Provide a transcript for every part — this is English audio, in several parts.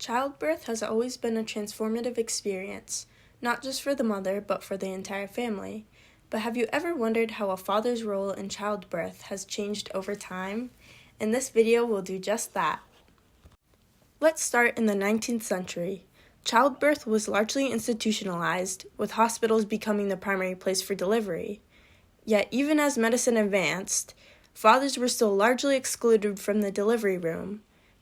Childbirth has always been a transformative experience, not just for the mother, but for the entire family. But have you ever wondered how a father's role in childbirth has changed over time? In this video, we'll do just that. Let's start in the 19th century. Childbirth was largely institutionalized, with hospitals becoming the primary place for delivery. Yet even as medicine advanced, fathers were still largely excluded from the delivery room.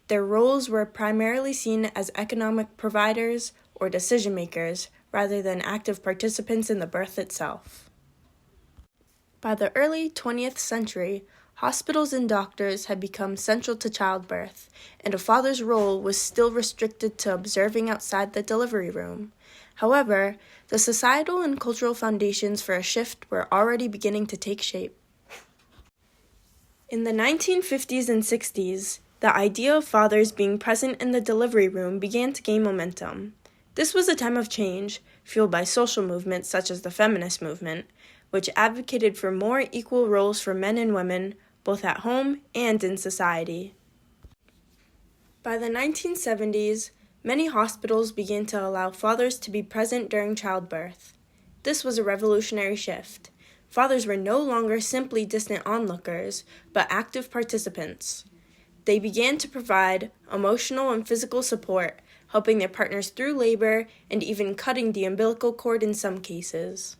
Their roles were primarily seen as economic providers or decision-makers, rather than active participants in the birth itself. By the early 20th century, hospitals and doctors had become central to childbirth, and a father's role was still restricted to observing outside the delivery room. However, the societal and cultural foundations for a shift were already beginning to take shape. In the 1950s and 60s, the idea of fathers being present in the delivery room began to gain momentum. This was a time of change, fueled by social movements such as the feminist movement, which advocated for more equal roles for men and women, both at home and in society. By the 1970s, many hospitals began to allow fathers to be present during childbirth. This was a revolutionary shift. Fathers were no longer simply distant onlookers, but active participants. They began to provide emotional and physical support, helping their partners through labor and even cutting the umbilical cord in some cases.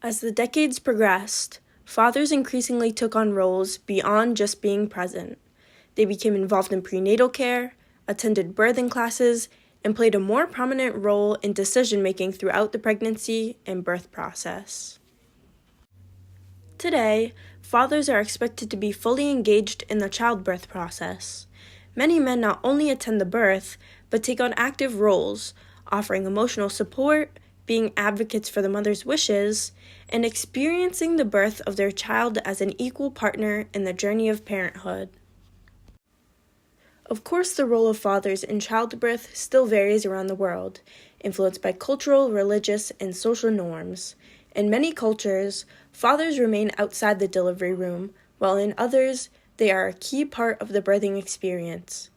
As the decades progressed, fathers increasingly took on roles beyond just being present. They became involved in prenatal care, attended birthing classes, and played a more prominent role in decision-making throughout the pregnancy and birth process. Today, fathers are expected to be fully engaged in the childbirth process. Many men not only attend the birth, but take on active roles, offering emotional support, being advocates for the mother's wishes, and experiencing the birth of their child as an equal partner in the journey of parenthood. Of course, the role of fathers in childbirth still varies around the world, influenced by cultural, religious, and social norms. In many cultures, fathers remain outside the delivery room, while in others, they are a key part of the birthing experience.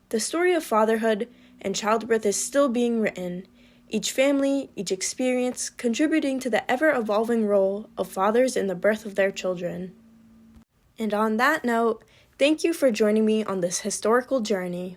The story of fatherhood and childbirth is still being written, each family, each experience contributing to the ever-evolving role of fathers in the birth of their children. And on that note, thank you for joining me on this historical journey.